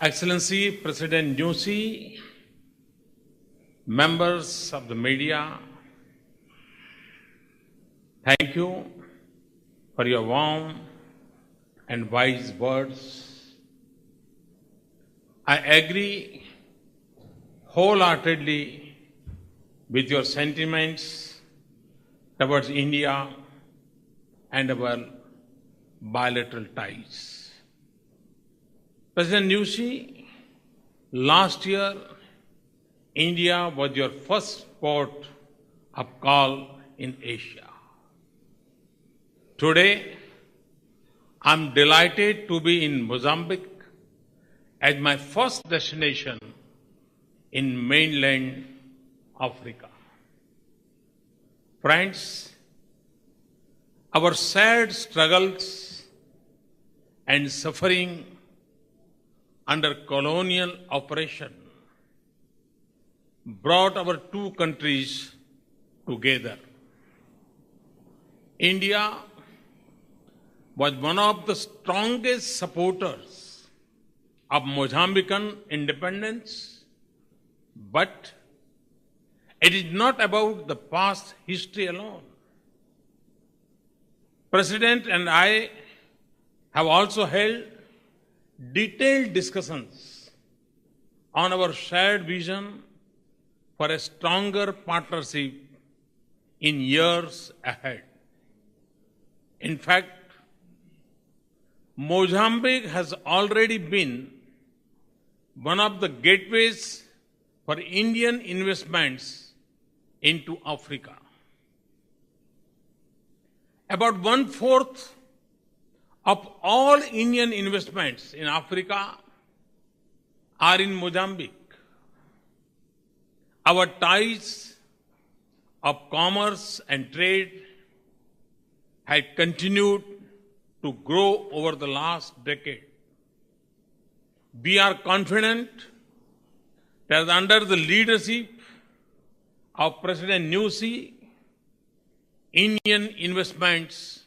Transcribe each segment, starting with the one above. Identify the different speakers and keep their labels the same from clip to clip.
Speaker 1: Excellency President Nyusi, members of the media, thank you for your warm and wise words. I agree wholeheartedly with your sentiments towards India and our bilateral ties. President Nyusi, last year, India was your first port of call in Asia. Today, I'm delighted to be in Mozambique as my first destination in mainland Africa. Friends, our sad struggles and suffering under colonial oppression brought our two countries together. India was one of the strongest supporters of Mozambican independence, but it is not about the past history alone. President and I have also held detailed discussions on our shared vision for a stronger partnership in years ahead. In fact, Mozambique has already been one of the gateways for Indian investments into Africa. About one-fourth of all Indian investments in Africa are in Mozambique. Our ties of commerce and trade had continued to grow over the last decade. We are confident that under the leadership of President Nyusi, Indian investments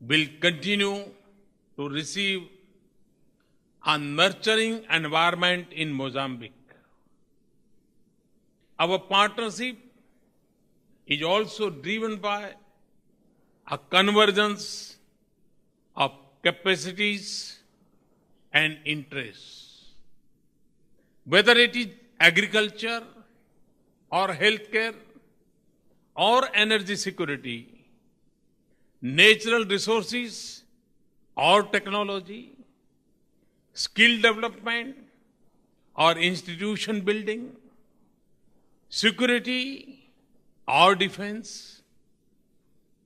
Speaker 1: will continue to receive a nurturing environment in Mozambique. Our partnership is also driven by a convergence of capacities and interests. Whether it is agriculture or healthcare or energy security, natural resources or technology, skill development or institution building, security or defense,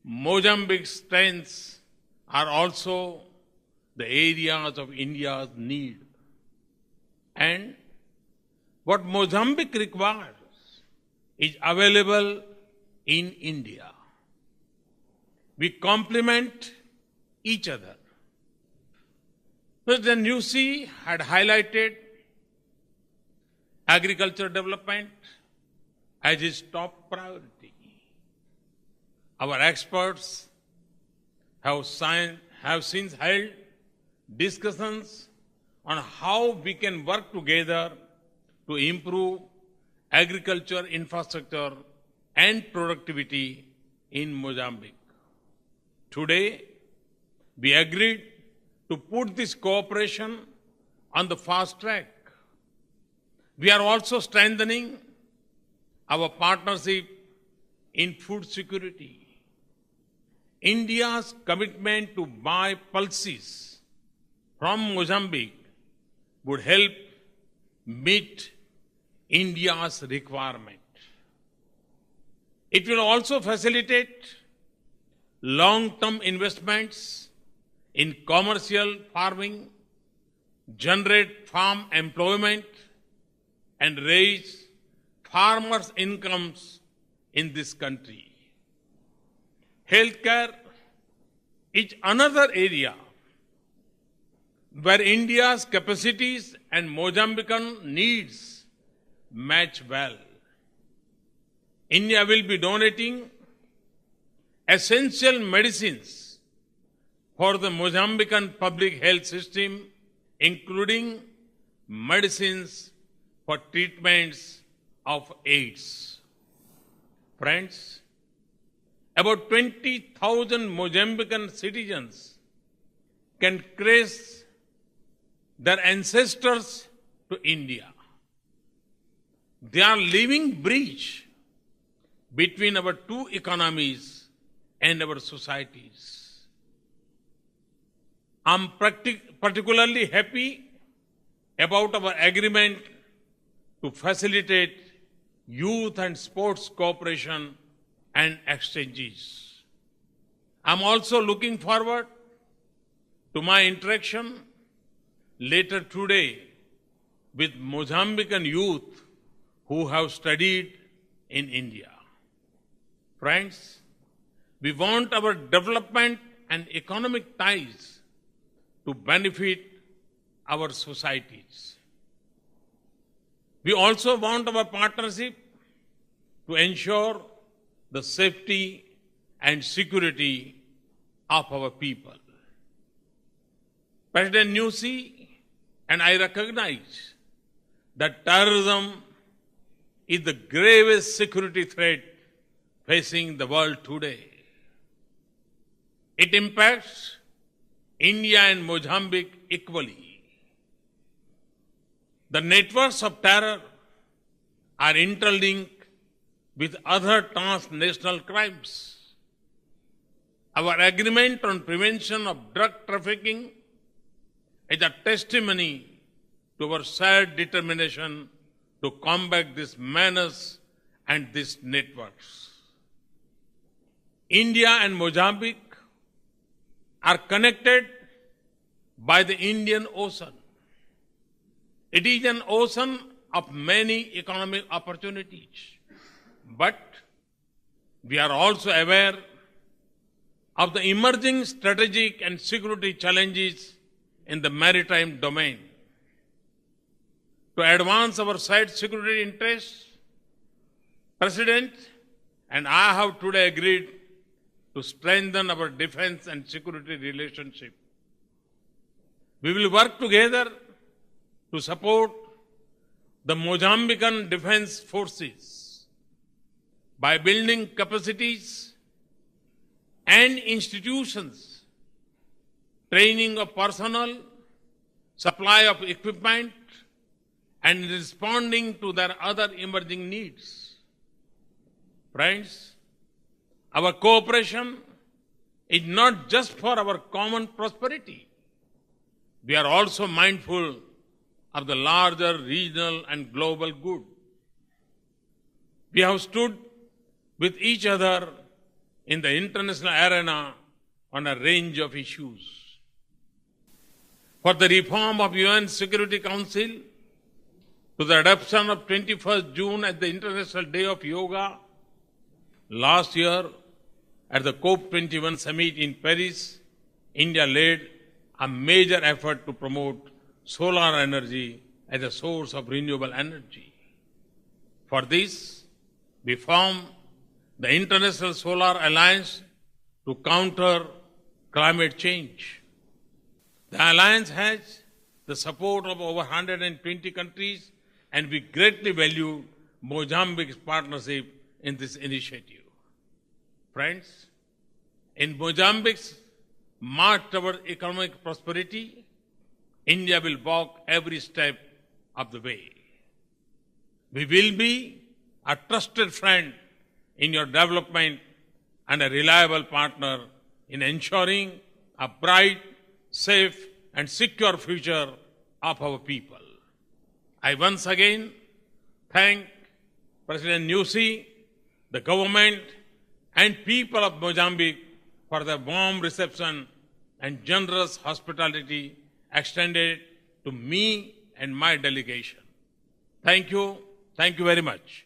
Speaker 1: Mozambique's strengths are also the areas of India's need. And what Mozambique requires is available in India. We complement each other. President Nyusi had highlighted agriculture development as his top priority. Our experts have since held discussions on how we can work together to improve agriculture infrastructure and productivity in Mozambique. Today, we agreed to put this cooperation on the fast track. We are also strengthening our partnership in food security. India's commitment to buy pulses from Mozambique would help meet India's requirement. It will also facilitate long-term investments in commercial farming, generate farm employment, and raise farmers' incomes in this country. Healthcare is another area where India's capacities and Mozambican needs match well. India will be donating essential medicines for the Mozambican public health system, including medicines for treatments of AIDS. Friends, about 20,000 Mozambican citizens can trace their ancestors to India. They are living bridge between our two economies and our societies. I'm particularly happy about our agreement to facilitate youth and sports cooperation and exchanges. I'm also looking forward to my interaction later today with Mozambican youth who have studied in India. Friends, we want our development and economic ties to benefit our societies. We also want our partnership to ensure the safety and security of our people. President Nyusi and I recognize that terrorism is the gravest security threat facing the world today. It impacts India and Mozambique equally. The networks of terror are interlinked with other transnational crimes. Our agreement on prevention of drug trafficking is a testimony to our shared determination to combat this menace and these networks. India and Mozambique are connected by the Indian Ocean. It is an ocean of many economic opportunities. But we are also aware of the emerging strategic and security challenges in the maritime domain. To advance our shared security interests, President and I have today agreed to strengthen our defense and security relationship. We will work together to support the Mozambican Defense Forces by building capacities and institutions, training of personnel, supply of equipment, and responding to their other emerging needs. Friends, our cooperation is not just for our common prosperity. We are also mindful of the larger regional and global good. We have stood with each other in the international arena on a range of issues. For the reform of UN Security Council, to the adoption of 21st June as the International Day of Yoga, last year at the COP21 summit in Paris, India led a major effort to promote solar energy as a source of renewable energy. For this, we formed the International Solar Alliance to counter climate change. The alliance has the support of over 120 countries, and we greatly value Mozambique's partnership in this initiative. Friends, in Mozambique's march toward economic prosperity, India will walk every step of the way. We will be a trusted friend in your development and a reliable partner in ensuring a bright, safe, and secure future of our people. I once again thank President Nyusi, the government, and people of Mozambique for their warm reception and generous hospitality extended to me and my delegation. Thank you very much.